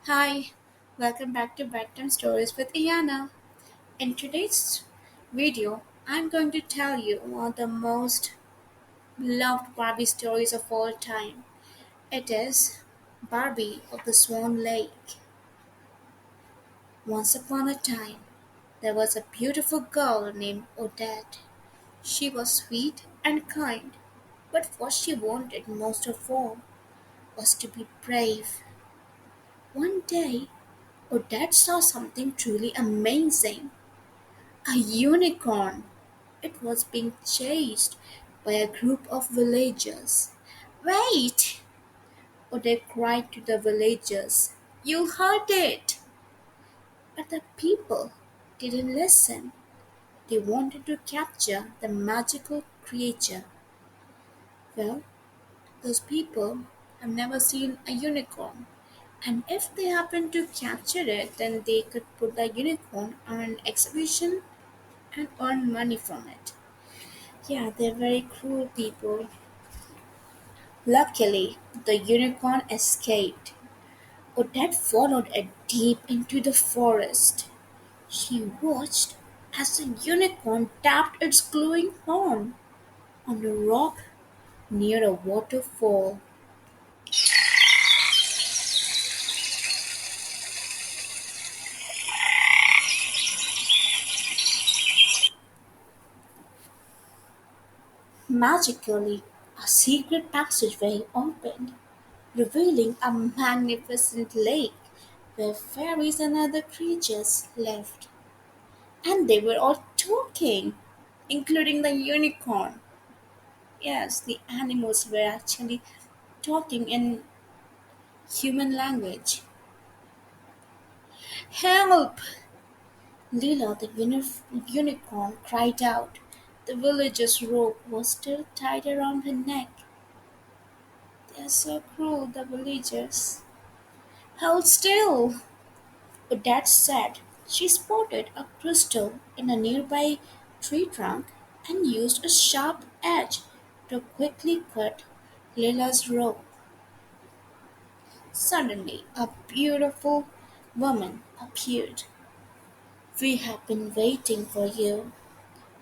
Hi, welcome back to Bedtime Stories with Iana. In today's video, I'm going to tell you one of the most loved Barbie stories of all time. It is Barbie of the Swan Lake. Once upon a time, there was a beautiful girl named Odette. She was sweet and kind, but what she wanted most of all was to be brave. One day, Odette saw something truly amazing. A unicorn! It was being chased by a group of villagers. Wait! Odette cried to the villagers. You heard it! But the people didn't listen. They wanted to capture the magical creature. Well, those people have never seen a unicorn. And if they happen to capture it, then they could put the unicorn on an exhibition and earn money from it. Yeah, they're very cruel people. Luckily, the unicorn escaped. Odette followed it deep into the forest. She watched as the unicorn tapped its glowing horn on a rock near a waterfall. Magically, a secret passageway opened, revealing a magnificent lake where fairies and other creatures lived. And they were all talking, including the unicorn. Yes, the animals were actually talking in human language. Help! Leela the unicorn cried out. The villager's rope was still tied around her neck. They are so cruel, the villagers. Hold still! Odette said. She spotted a crystal in a nearby tree trunk and used a sharp edge to quickly cut Leila's rope. Suddenly, a beautiful woman appeared. We have been waiting for you,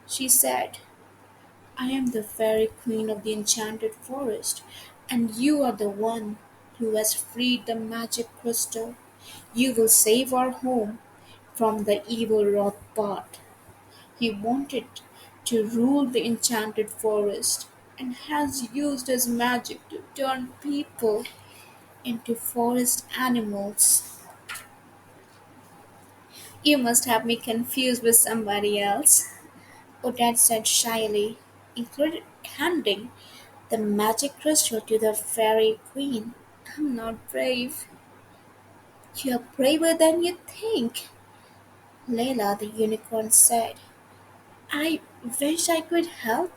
she said. I am the fairy queen of the enchanted forest, and you are the one who has freed the magic crystal. You will save our home from the evil Rothbard. He wanted to rule the enchanted forest and has used his magic to turn people into forest animals. You must have me confused with somebody else, Odette said shyly, including handing the magic crystal to the fairy queen. I'm not brave. You're braver than you think, Layla the unicorn said. I wish I could help,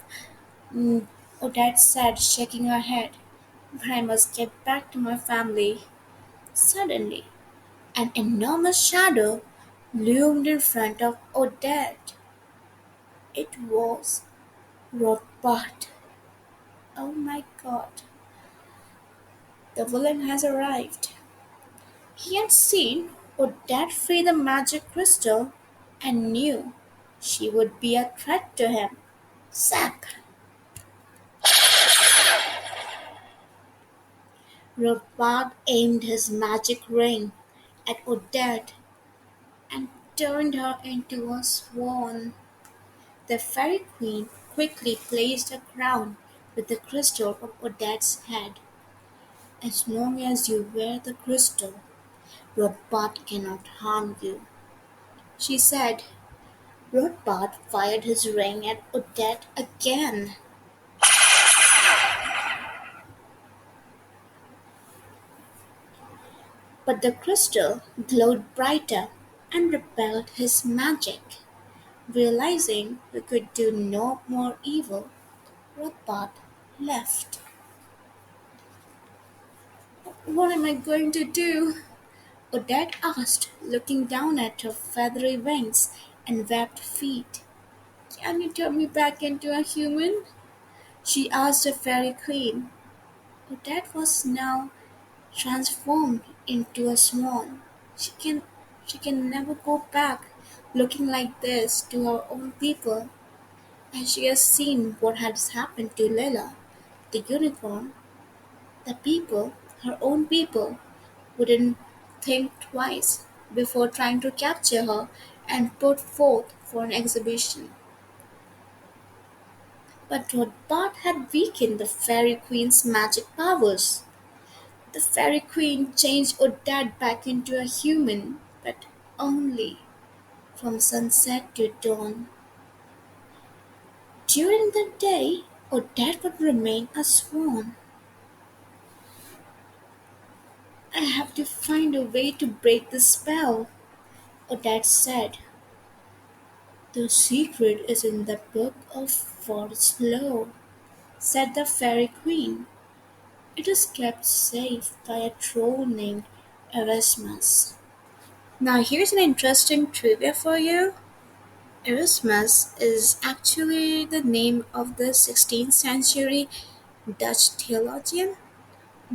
Odette said, shaking her head. But I must get back to my family. Suddenly, an enormous shadow loomed in front of Odette. It was Rothbard. Oh my god, the villain has arrived. He had seen Odette free the magic crystal and knew she would be a threat to him. Zap! Rothbard aimed his magic ring at Odette and turned her into a swan. The fairy queen quickly placed a crown with the crystal on Odette's head. As long as you wear the crystal, Rothbard cannot harm you, she said. Rothbard fired his ring at Odette again, but the crystal glowed brighter and repelled his magic. Realizing he could do no more evil, Rothbard left. What am I going to do? Odette asked, looking down at her feathery wings and webbed feet. Can you turn me back into a human? She asked the fairy queen. Odette was now transformed into a swan. She can she can never go back looking like this to her own people, and she has seen what has happened to Layla, the unicorn. The people, her own people, wouldn't think twice before trying to capture her and put forth for an exhibition. But Rodbart had weakened the Fairy Queen's magic powers. The Fairy Queen changed Odette back into a human, but only from sunset to dawn. During the day, Odette would remain a swan. I have to find a way to break the spell, Odette said. The secret is in the Book of Forest Lore, said the Fairy Queen. It is kept safe by a troll named Erasmus. Now, here's an interesting trivia for you. Erasmus is actually the name of the 16th century Dutch theologian,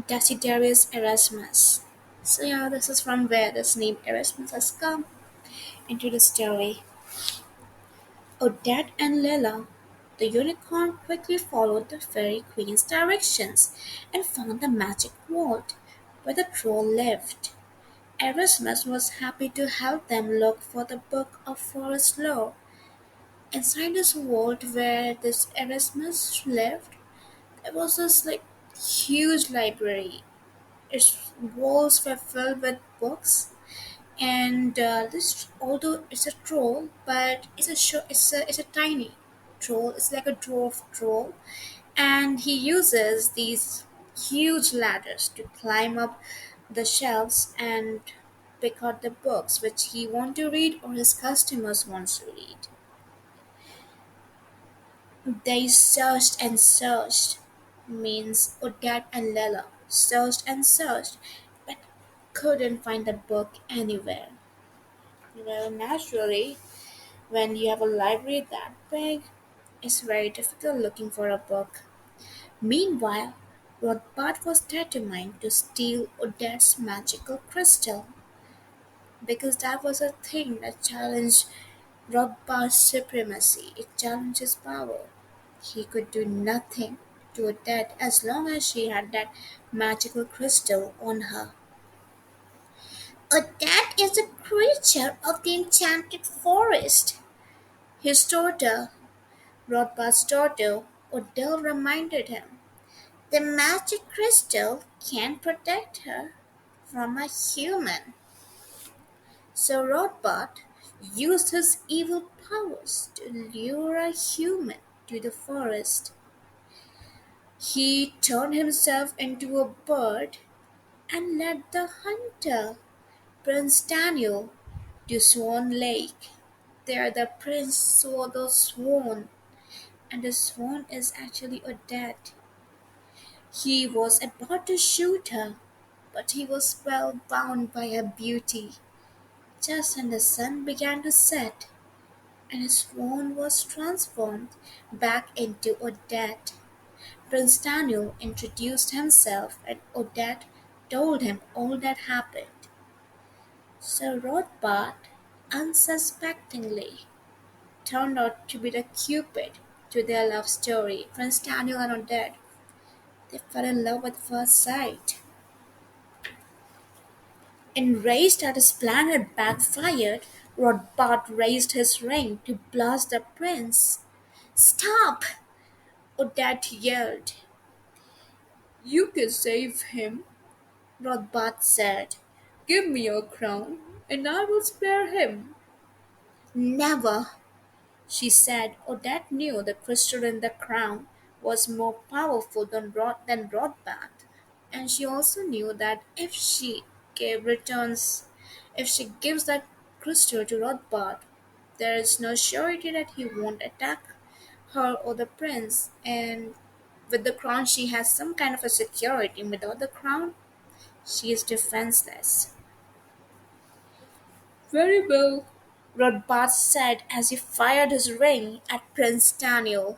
Desiderius Erasmus. So, yeah, this is from where this name Erasmus has come into the story. Odette and Lila, the unicorn, quickly followed the fairy queen's directions and found the magic vault where the troll lived. Erasmus was happy to help them look for the Book of Forest Lore. Inside this vault where this Erasmus lived, there was this huge library. Its walls were filled with books, and this, although it's a troll, but it's a tiny troll. It's like a dwarf troll, and he uses these huge ladders to climb up the shelves and pick out the books which he want to read or his customers wants to read. They searched and searched, means Odette and Lela searched and searched, but couldn't find the book anywhere. Well, naturally, when you have a library that big, it's very difficult looking for a book. Meanwhile, Rothbard was determined to steal Odette's magical crystal, because that was a thing that challenged Rothbard's supremacy. It challenged his power. He could do nothing to Odette as long as she had that magical crystal on her. Odette is a creature of the enchanted forest. His daughter, Rothbard's daughter, Odile, reminded him. The magic crystal can protect her from a human. So Rothbard used his evil powers to lure a human to the forest. He turned himself into a bird and led the hunter, Prince Daniel, to Swan Lake. There the prince saw the swan, and the swan is actually Odette. He was about to shoot her, but he was spellbound by her beauty. Just when the sun began to set, and his swan was transformed back into Odette, Prince Daniel introduced himself, and Odette told him all that happened. So Rothbard, unsuspectingly, turned out to be the Cupid to their love story. Prince Daniel and Odette, they fell in love at first sight. Enraged that his plan had backfired, Rothbard raised his ring to blast the prince. Stop! Odette yelled. You can save him, Rothbard said. Give me your crown, and I will spare him. Never, she said. Odette knew the crystal in the crown was more powerful than Rothbard, and she also knew that if she gives that crystal to Rothbard, there is no surety that he won't attack her or the prince. And with the crown, she has some kind of a security. Without the crown, she is defenseless. Very well, Rothbard said as he fired his ring at Prince Daniel.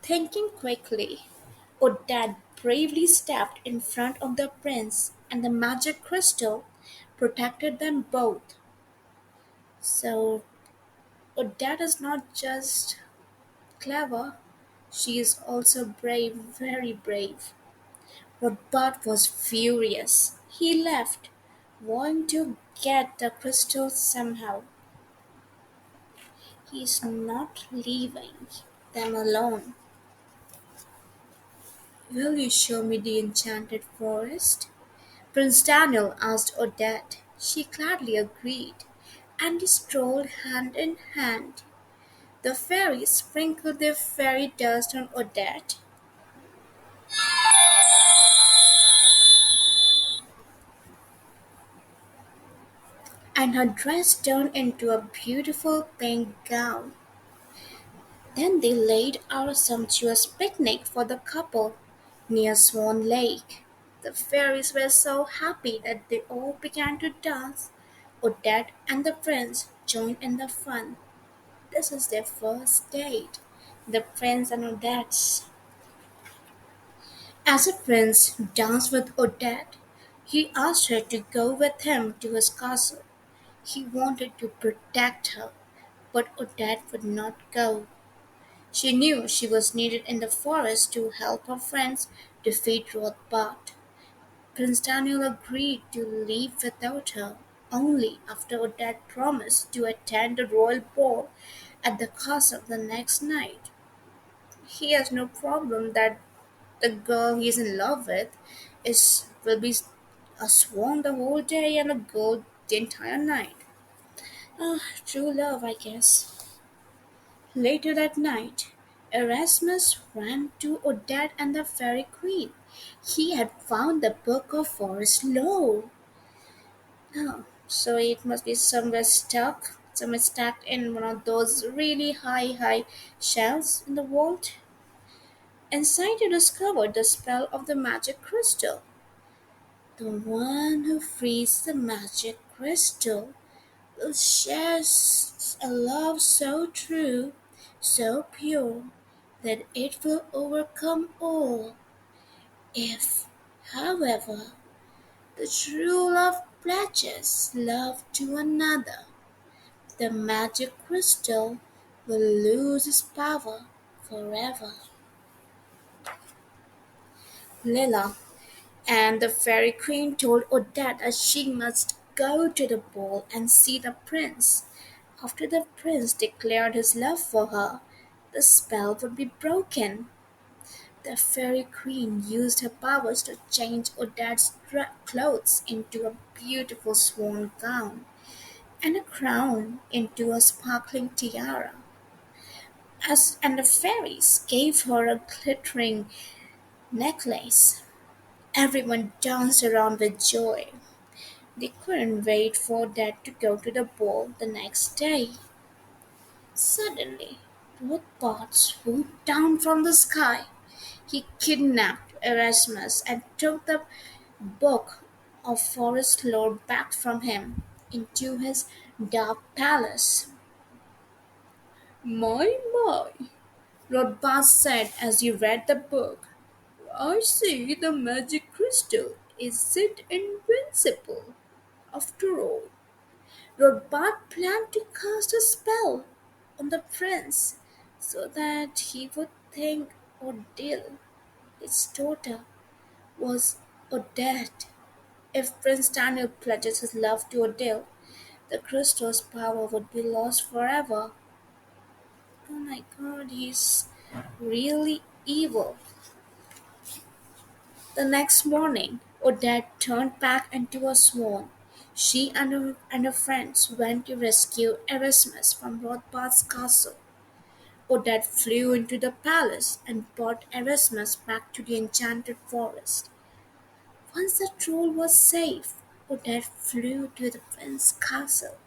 Thinking quickly, Odette bravely stepped in front of the prince, and the magic crystal protected them both. So, Odette is not just clever, she is also brave, very brave. Robert was furious. He left, wanting to get the crystal somehow. He's not leaving them alone. Will you show me the enchanted forest? Prince Daniel asked Odette. She gladly agreed, and they strolled hand in hand. The fairies sprinkled their fairy dust on Odette, and her dress turned into a beautiful pink gown. Then they laid out a sumptuous picnic for the couple near Swan Lake. The fairies were so happy that they all began to dance. Odette and the prince joined in the fun. This is their first date. The prince and Odette's. As the prince danced with Odette, he asked her to go with him to his castle. He wanted to protect her, but Odette would not go. She knew she was needed in the forest to help her friends defeat Rothbard. Prince Daniel agreed to leave without her, only after Odette promised to attend the royal ball at the castle the next night. He has no problem that the girl he is in love with will be a swan the whole day and a girl the entire night. Ah, true love, I guess. Later that night, Erasmus ran to Odette and the Fairy Queen. He had found the Book of Forest Lore. Oh, so it must be somewhere stacked in one of those really high shelves in the vault. Inside, he discovered the spell of the magic crystal. The one who frees the magic crystal will share a love so true, so pure, that it will overcome all. If, however, the true love pledges love to another, the magic crystal will lose its power forever. Lila and the Fairy Queen told Odette that she must go to the ball and see the prince. After the prince declared his love for her, the spell would be broken. The Fairy Queen used her powers to change Odette's clothes into a beautiful swan gown and a crown into a sparkling tiara. And the fairies gave her a glittering necklace. Everyone danced around with joy. They couldn't wait for Dad to go to the ball the next day. Suddenly, Rothbard swooped down from the sky. He kidnapped Erasmus and took the book of forest lore back from him into his dark palace. My, Rothbard said as he read the book. I see the magic crystal isn't invincible after all. Rothbard planned to cast a spell on the prince so that he would think Odile, his daughter, was Odette. If Prince Daniel pledges his love to Odile, the crystal's power would be lost forever. Oh my god, he's really evil. The next morning, Odette turned back into a swan. She and her friends went to rescue Erasmus from Rothbard's castle. Odette flew into the palace and brought Erasmus back to the enchanted forest. Once the troll was safe, Odette flew to the prince's castle.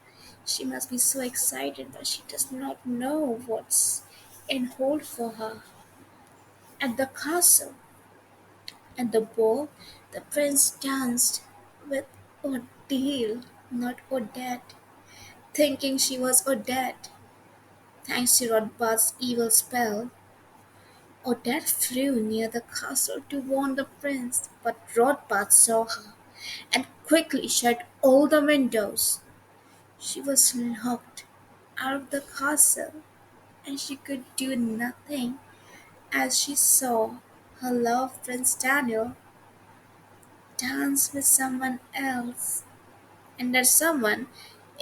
She must be so excited, but she does not know what's in hold for her. At the castle, at the ball, the prince danced with Odile, not Odette, thinking she was Odette. Thanks to Rothbard's evil spell, Odette flew near the castle to warn the prince, but Rothbard saw her and quickly shut all the windows. She was locked out of the castle, and she could do nothing as she saw her loved Prince Daniel dance with someone else. And that someone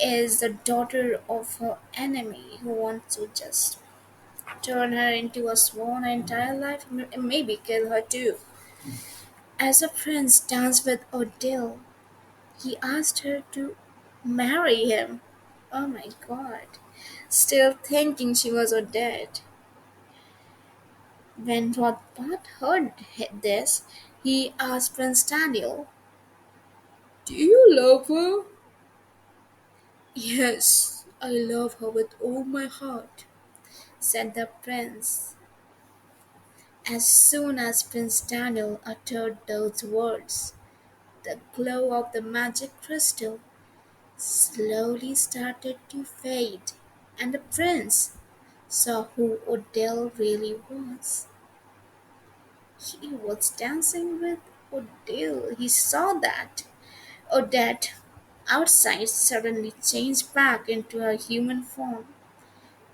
is the daughter of her enemy who wants to just turn her into a swan her entire life and maybe kill her too. As the prince danced with Odile, he asked her to marry him. Oh my god. Still thinking she was dead. When Rothbard heard this, he asked Prince Daniel, "Do you love her?" "Yes, I love her with all my heart," said the prince. As soon as Prince Daniel uttered those words, the glow of the magic crystal slowly started to fade, and the prince saw who Odile really was. He was dancing with Odile. He saw that. Odette, outside, suddenly changed back into her human form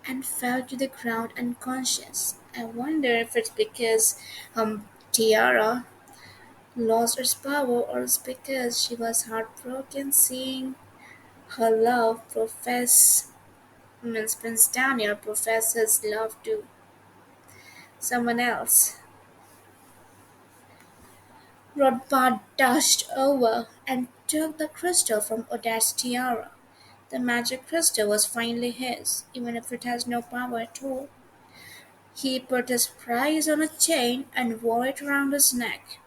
and fell to the ground unconscious. I wonder if it's because Tiara lost its power or it's because she was heartbroken seeing her love profess means Prince Daniel profess his love to someone else. Rodbard dashed over and took the crystal from Odette's tiara. The magic crystal was finally his, even if it has no power at all. He put his prize on a chain and wore it around his neck.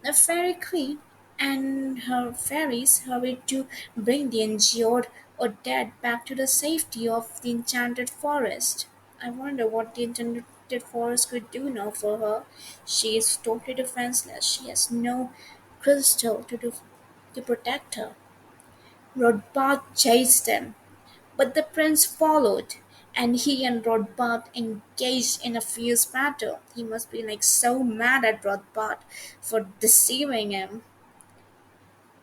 The Fairy Queen and her fairies hurried to bring the injured Odette back to the safety of the enchanted forest. I wonder what the enchanted forest could do now for her. She is totally defenseless. She has no crystal to protect her. Rodbard chased them, but the prince followed, and he and Rothbard engaged in a fierce battle. He must be like so mad at Rothbard for deceiving him.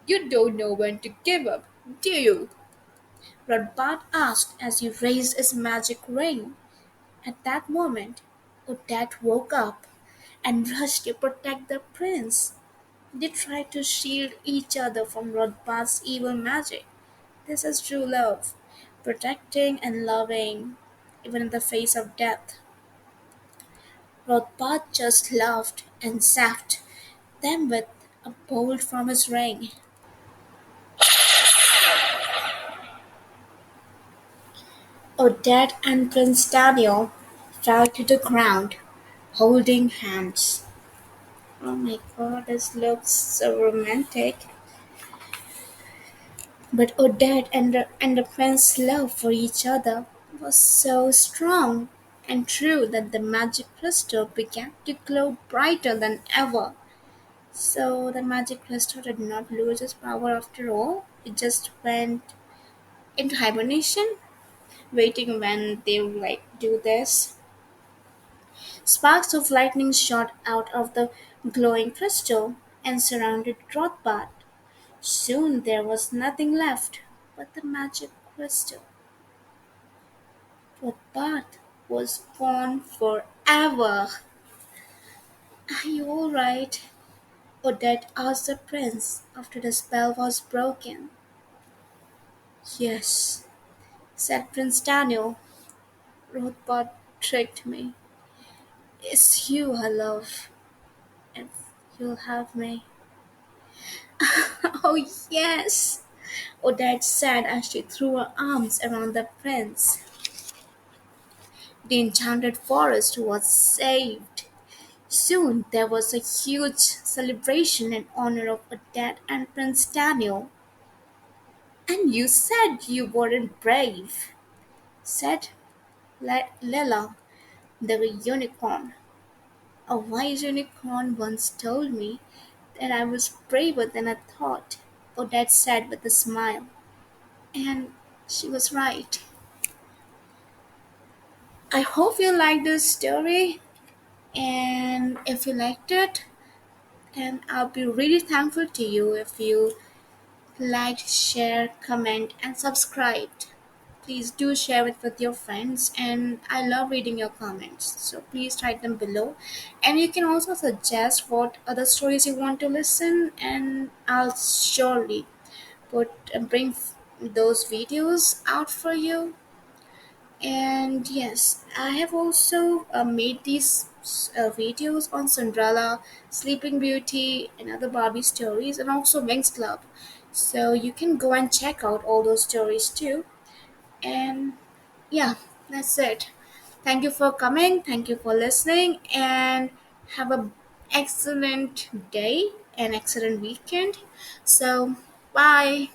"You don't know when to give up, do you?" Rothbard asked as he raised his magic ring. At that moment, Odette woke up and rushed to protect the prince. They tried to shield each other from Rothbard's evil magic. This is true love, protecting and loving, even in the face of death. Rothbard just laughed and zapped them with a bolt from his ring. Odette and Prince Daniel fell to the ground, holding hands. Oh my god, this looks so romantic. But Odette and the prince's love for each other was so strong and true that the magic crystal began to glow brighter than ever. So the magic crystal did not lose its power after all. It just went into hibernation, waiting when they do this. Sparks of lightning shot out of the glowing crystal and surrounded Rothbard. Soon there was nothing left but the magic crystal. Rothbard was gone forever. "Are you all right?" Odette asked the prince after the spell was broken. "Yes," said Prince Daniel. "Rothbard tricked me. It's you I love, if you'll have me." "Oh, yes," Odette said as she threw her arms around the prince. The enchanted forest was saved. Soon there was a huge celebration in honor of Odette and Prince Daniel. "And you said you weren't brave," said Lila, the unicorn. "A wise unicorn once told me that I was braver than I thought," Odette said with a smile. And she was right. I hope you liked this story, and if you liked it, and I'll be really thankful to you if you liked, share, comment, and subscribed. Please do share it with your friends, and I love reading your comments. So please write them below, and you can also suggest what other stories you want to listen, and I'll surely bring those videos out for you. And yes, I have also made these videos on Cinderella, Sleeping Beauty, and other Barbie stories, and also Wings Club. So you can go and check out all those stories too. And yeah, that's it. Thank you for coming. Thank you for listening, and have a excellent day and excellent weekend. So bye.